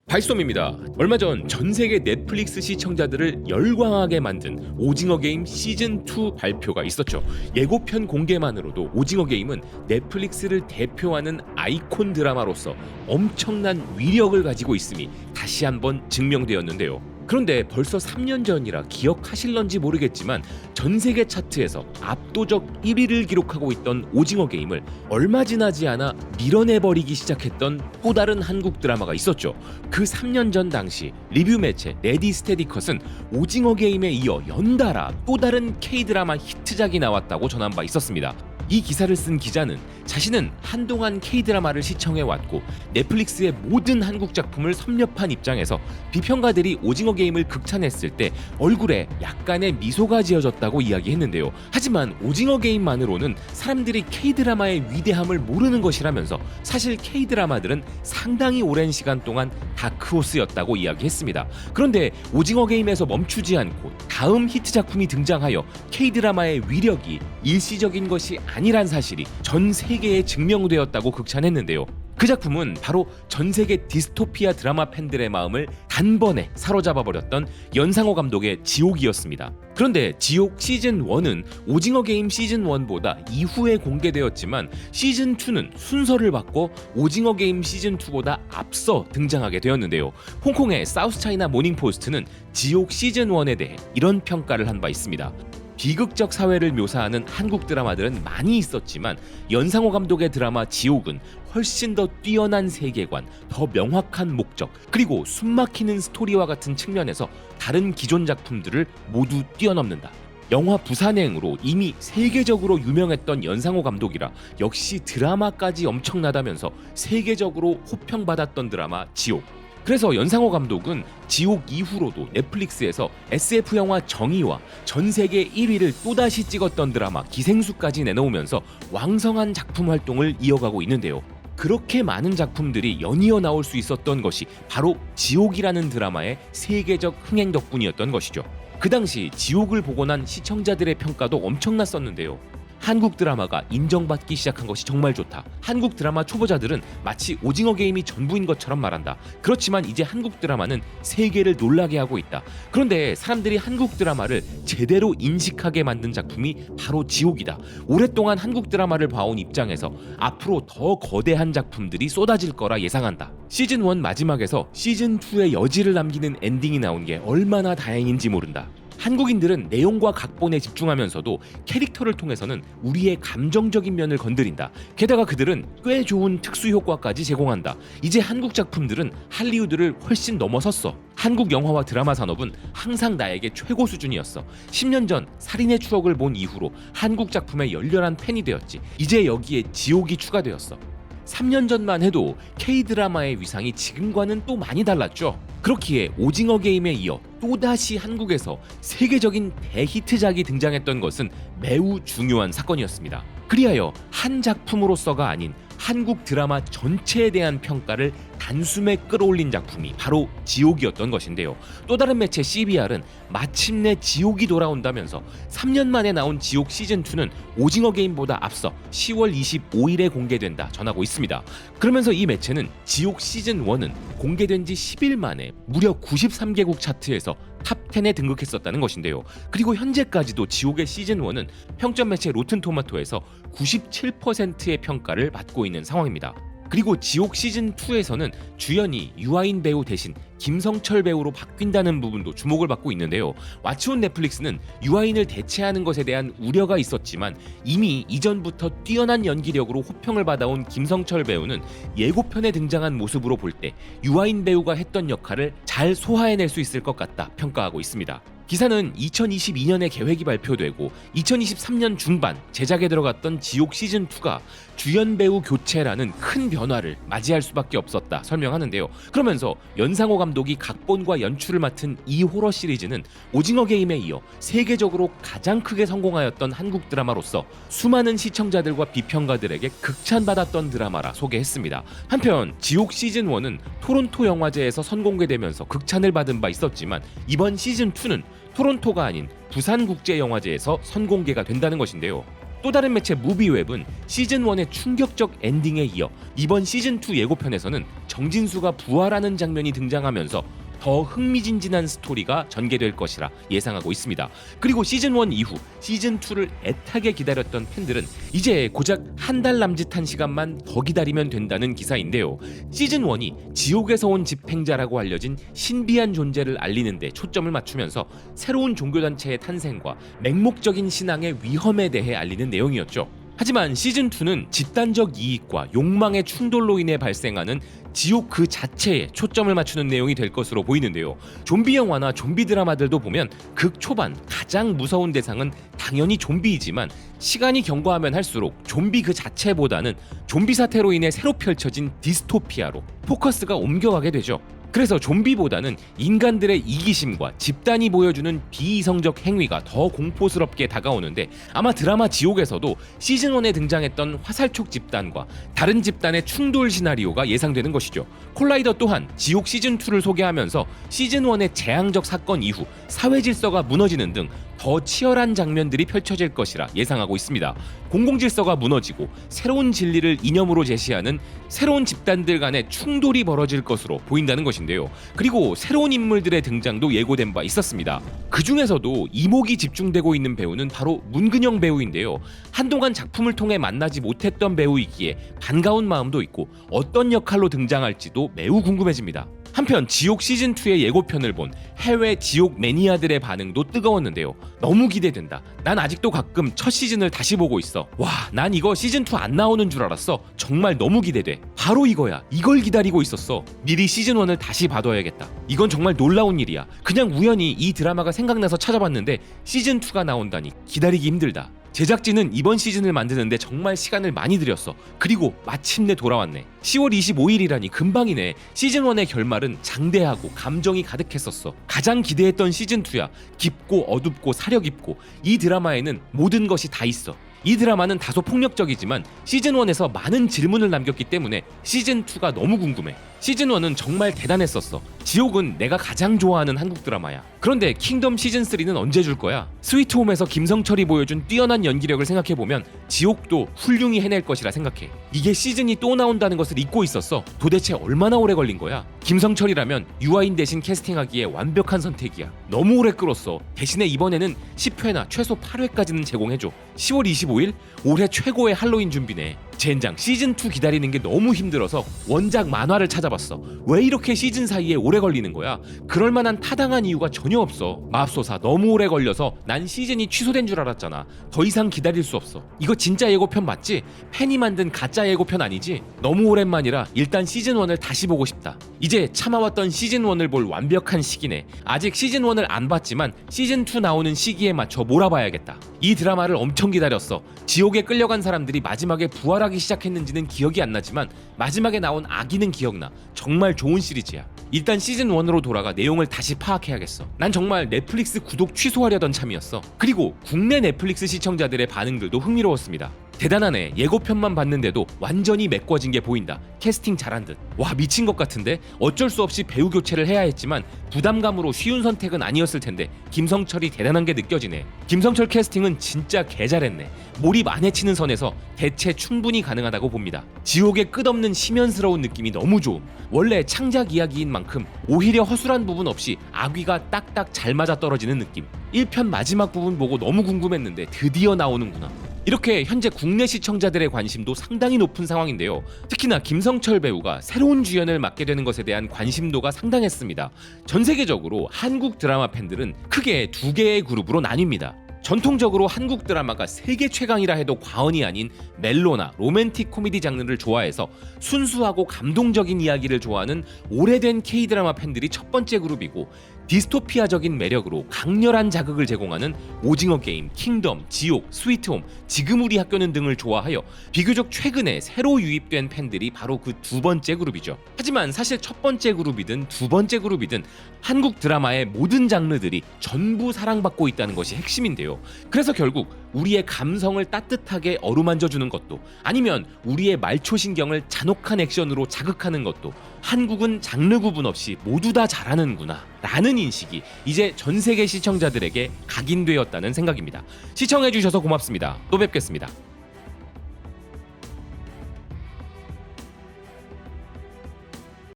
발솜입니다. 얼마 전 세계 넷플릭스 시청자들을 열광하게 만든 오징어 게임 시즌2 발표가 있었죠. 예고편 공개만으로도 오징어 게임은 넷플릭스를 대표하는 아이콘 드라마로서 엄청난 위력을 가지고 있음이 다시 한번 증명되었는데요. 그런데 벌써 3년 전이라 기억하실런지 모르겠지만 전 세계 차트에서 압도적 1위를 기록하고 있던 오징어 게임을 얼마 지나지 않아 밀어내버리기 시작했던 또 다른 한국 드라마가 있었죠. 그 3년 전 당시 리뷰 매체 레디 스테디컷은 오징어 게임에 이어 연달아 또 다른 K-드라마 히트작이 나왔다고 전한 바 있었습니다. 이 기사를 쓴 기자는 자신은 한동안 K-드라마를 시청해왔고 넷플릭스의 모든 한국 작품을 섭렵한 입장에서 비평가들이 오징어 게임을 극찬했을 때 얼굴에 약간의 미소가 지어졌다고 이야기했는데요. 하지만 오징어 게임만으로는 사람들이 K-드라마의 위대함을 모르는 것이라면서 사실 K-드라마들은 상당히 오랜 시간 동안 다크호스였다고 이야기했습니다. 그런데 오징어 게임에서 멈추지 않고 다음 히트 작품이 등장하여 K-드라마의 위력이 일시적인 것이 아니란 사실이 전 세계에 증명되었다고 극찬했는데요. 그 작품은 바로 전 세계 디스토피아 드라마 팬들의 마음을 단번에 사로잡아버렸던 연상호 감독의 지옥이었습니다. 그런데 지옥 시즌1은 오징어 게임 시즌1보다 이후에 공개되었지만 시즌2는 순서를 바꿔 오징어 게임 시즌2보다 앞서 등장하게 되었는데요. 홍콩의 사우스차이나 모닝포스트는 지옥 시즌1에 대해 이런 평가를 한 바 있습니다. 비극적 사회를 묘사하는 한국 드라마들은 많이 있었지만 연상호 감독의 드라마 지옥은 훨씬 더 뛰어난 세계관, 더 명확한 목적, 그리고 숨막히는 스토리와 같은 측면에서 다른 기존 작품들을 모두 뛰어넘는다. 영화 부산행으로 이미 세계적으로 유명했던 연상호 감독이라 역시 드라마까지 엄청나다면서 세계적으로 호평받았던 드라마 지옥. 그래서 연상호 감독은 지옥 이후로도 넷플릭스에서 SF 영화 정의와 전 세계 1위를 또다시 찍었던 드라마 기생수까지 내놓으면서 왕성한 작품 활동을 이어가고 있는데요. 그렇게 많은 작품들이 연이어 나올 수 있었던 것이 바로 지옥이라는 드라마의 세계적 흥행 덕분이었던 것이죠. 그 당시 지옥을 보고 난 시청자들의 평가도 엄청났었는데요. 한국 드라마가 인정받기 시작한 것이 정말 좋다. 한국 드라마 초보자들은 마치 오징어 게임이 전부인 것처럼 말한다. 그렇지만 이제 한국 드라마는 세계를 놀라게 하고 있다. 그런데 사람들이 한국 드라마를 제대로 인식하게 만든 작품이 바로 지옥이다. 오랫동안 한국 드라마를 봐온 입장에서 앞으로 더 거대한 작품들이 쏟아질 거라 예상한다. 시즌1 마지막에서 시즌2의 여지를 남기는 엔딩이 나온 게 얼마나 다행인지 모른다. 한국인들은 내용과 각본에 집중하면서도 캐릭터를 통해서는 우리의 감정적인 면을 건드린다. 게다가 그들은 꽤 좋은 특수 효과까지 제공한다. 이제 한국 작품들은 할리우드를 훨씬 넘어섰어. 한국 영화와 드라마 산업은 항상 나에게 최고 수준이었어. 10년 전 살인의 추억을 본 이후로 한국 작품의 열렬한 팬이 되었지. 이제 여기에 지옥이 추가되었어. 3년 전만 해도 K-드라마의 위상이 지금과는 또 많이 달랐죠. 그렇기에 오징어 게임에 이어 또다시 한국에서 세계적인 대히트작이 등장했던 것은 매우 중요한 사건이었습니다. 그리하여 한 작품으로서가 아닌 한국 드라마 전체에 대한 평가를 단숨에 끌어올린 작품이 바로 지옥이었던 것인데요. 또 다른 매체 CBR은 마침내 지옥이 돌아온다면서 3년 만에 나온 지옥 시즌2는 오징어 게임보다 앞서 10월 25일에 공개된다 전하고 있습니다. 그러면서 이 매체는 지옥 시즌1은 공개된 지 10일 만에 무려 93개국 차트에서 탑10에 등극했었다는 것인데요. 그리고 현재까지도 지옥의 시즌1은 평점 매체 로튼토마토에서 97%의 평가를 받고 있는 상황입니다. 그리고 지옥 시즌2에서는 주연이 유아인 배우 대신 김성철 배우로 바뀐다는 부분도 주목을 받고 있는데요. 왓츠온 넷플릭스는 유아인을 대체하는 것에 대한 우려가 있었지만 이미 이전부터 뛰어난 연기력으로 호평을 받아온 김성철 배우는 예고편에 등장한 모습으로 볼 때 유아인 배우가 했던 역할을 잘 소화해낼 수 있을 것 같다 평가하고 있습니다. 기사는 2022년에 계획이 발표되고 2023년 중반 제작에 들어갔던 지옥 시즌2가 주연 배우 교체라는 큰 변화를 맞이할 수밖에 없었다 설명하는데요. 그러면서 연상호 감독이 각본과 연출을 맡은 이 호러 시리즈는 오징어 게임에 이어 세계적으로 가장 크게 성공하였던 한국 드라마로서 수많은 시청자들과 비평가들에게 극찬받았던 드라마라 소개했습니다. 한편 지옥 시즌1은 토론토 영화제에서 선공개되면서 극찬을 받은 바 있었지만 이번 시즌2는 토론토가 아닌 부산국제영화제에서 선공개가 된다는 것인데요. 또 다른 매체 무비웹은 시즌1의 충격적 엔딩에 이어 이번 시즌2 예고편에서는 정진수가 부활하는 장면이 등장하면서 더 흥미진진한 스토리가 전개될 것이라 예상하고 있습니다. 그리고 시즌1 이후 시즌2를 애타게 기다렸던 팬들은 이제 고작 한 달 남짓한 시간만 더 기다리면 된다는 기사인데요. 시즌1이 지옥에서 온 집행자라고 알려진 신비한 존재를 알리는 데 초점을 맞추면서 새로운 종교단체의 탄생과 맹목적인 신앙의 위험에 대해 알리는 내용이었죠. 하지만 시즌2는 집단적 이익과 욕망의 충돌로 인해 발생하는 지옥 그 자체에 초점을 맞추는 내용이 될 것으로 보이는데요. 좀비 영화나 좀비 드라마들도 보면 극 초반 가장 무서운 대상은 당연히 좀비이지만 시간이 경과하면 할수록 좀비 그 자체보다는 좀비 사태로 인해 새로 펼쳐진 디스토피아로 포커스가 옮겨가게 되죠. 그래서 좀비보다는 인간들의 이기심과 집단이 보여주는 비이성적 행위가 더 공포스럽게 다가오는데 아마 드라마 지옥에서도 시즌1에 등장했던 화살촉 집단과 다른 집단의 충돌 시나리오가 예상되는 것이죠. 콜라이더 또한 지옥 시즌2를 소개하면서 시즌1의 재앙적 사건 이후 사회 질서가 무너지는 등 더 치열한 장면들이 펼쳐질 것이라 예상하고 있습니다. 공공질서가 무너지고 새로운 진리를 이념으로 제시하는 새로운 집단들 간의 충돌이 벌어질 것으로 보인다는 것인데요. 그리고 새로운 인물들의 등장도 예고된 바 있었습니다. 그 중에서도 이목이 집중되고 있는 배우는 바로 문근영 배우인데요. 한동안 작품을 통해 만나지 못했던 배우이기에 반가운 마음도 있고 어떤 역할로 등장할지도 매우 궁금해집니다. 한편 지옥 시즌2의 예고편을 본 해외 지옥 매니아들의 반응도 뜨거웠는데요. 너무 기대된다. 난 아직도 가끔 첫 시즌을 다시 보고 있어. 와, 난 이거 시즌2 안 나오는 줄 알았어. 정말 너무 기대돼. 바로 이거야. 이걸 기다리고 있었어. 미리 시즌1을 다시 봐둬야겠다. 이건 정말 놀라운 일이야. 그냥 우연히 이 드라마가 생각나서 찾아봤는데 시즌2가 나온다니 기다리기 힘들다. 제작진은 이번 시즌을 만드는데 정말 시간을 많이 들였어. 그리고 마침내 돌아왔네. 10월 25일이라니 금방이네. 시즌1의 결말은 장대하고 감정이 가득했었어. 가장 기대했던 시즌2야. 깊고 어둡고 사려 깊고 이 드라마에는 모든 것이 다 있어. 이 드라마는 다소 폭력적이지만 시즌1에서 많은 질문을 남겼기 때문에 시즌2가 너무 궁금해. 시즌1은 정말 대단했었어. 지옥은 내가 가장 좋아하는 한국 드라마야. 그런데 킹덤 시즌3는 언제 줄 거야? 스위트홈에서 김성철이 보여준 뛰어난 연기력을 생각해보면 지옥도 훌륭히 해낼 것이라 생각해. 이게 시즌이 또 나온다는 것을 잊고 있었어. 도대체 얼마나 오래 걸린 거야? 김성철이라면 유아인 대신 캐스팅하기에 완벽한 선택이야. 너무 오래 끌었어. 대신에 이번에는 10회나 최소 8회까지는 제공해줘. 10월 25일? 올해 최고의 할로윈 준비네. 젠장 시즌2 기다리는 게 너무 힘들어서 원작 만화를 찾아봤어. 왜 이렇게 시즌 사이에 오래 걸리는 거야? 그럴만한 타당한 이유가 전혀 없어. 맙소사 너무 오래 걸려서 난 시즌이 취소된 줄 알았잖아. 더 이상 기다릴 수 없어. 이거 진짜 예고편 맞지? 팬이 만든 가짜 예고편 아니지? 너무 오랜만이라 일단 시즌1을 다시 보고 싶다. 이제 참아왔던 시즌1을 볼 완벽한 시기네. 아직 시즌1을 안 봤지만 시즌2 나오는 시기에 맞춰 몰아봐야겠다. 이 드라마를 엄청 기다렸어. 지옥에 끌려간 사람들이 마지막에 부활하기 시작했는지는 기억이 안 나지만 마지막에 나온 아기는 기억나. 정말 좋은 시리즈야. 일단 시즌1으로 돌아가 내용을 다시 파악해야겠어. 난 정말 넷플릭스 구독 취소하려던 참이었어. 그리고 국내 넷플릭스 시청자들의 반응들도 흥미로웠습니다. 대단하네. 예고편만 봤는데도 완전히 메꿔진 게 보인다. 캐스팅 잘한 듯. 와, 미친 것 같은데? 어쩔 수 없이 배우 교체를 해야 했지만 부담감으로 쉬운 선택은 아니었을 텐데 김성철이 대단한 게 느껴지네. 김성철 캐스팅은 진짜 개잘했네. 몰입 안 해치는 선에서 대체 충분히 가능하다고 봅니다. 지옥의 끝없는 심연스러운 느낌이 너무 좋음. 원래 창작 이야기인 만큼 오히려 허술한 부분 없이 악귀가 딱딱 잘 맞아떨어지는 느낌. 1편 마지막 부분 보고 너무 궁금했는데 드디어 나오는구나. 이렇게 현재 국내 시청자들의 관심도 상당히 높은 상황인데요. 특히나 김성철 배우가 새로운 주연을 맡게 되는 것에 대한 관심도가 상당했습니다. 전 세계적으로 한국 드라마 팬들은 크게 두 개의 그룹으로 나뉩니다. 전통적으로 한국 드라마가 세계 최강이라 해도 과언이 아닌 멜로나 로맨틱 코미디 장르를 좋아해서 순수하고 감동적인 이야기를 좋아하는 오래된 K-드라마 팬들이 첫 번째 그룹이고, 디스토피아적인 매력으로 강렬한 자극을 제공하는 오징어 게임, 킹덤, 지옥, 스위트홈, 지금 우리 학교는 등을 좋아하여 비교적 최근에 새로 유입된 팬들이 바로 그 두 번째 그룹이죠. 하지만 사실 첫 번째 그룹이든 두 번째 그룹이든 한국 드라마의 모든 장르들이 전부 사랑받고 있다는 것이 핵심인데요. 거예요. 그래서 결국 우리의 감성을 따뜻하게 어루만져주는 것도, 아니면 우리의 말초신경을 잔혹한 액션으로 자극하는 것도 한국은 장르 구분 없이 모두 다 잘하는구나 라는 인식이 이제 전 세계 시청자들에게 각인되었다는 생각입니다. 시청해주셔서 고맙습니다. 또 뵙겠습니다.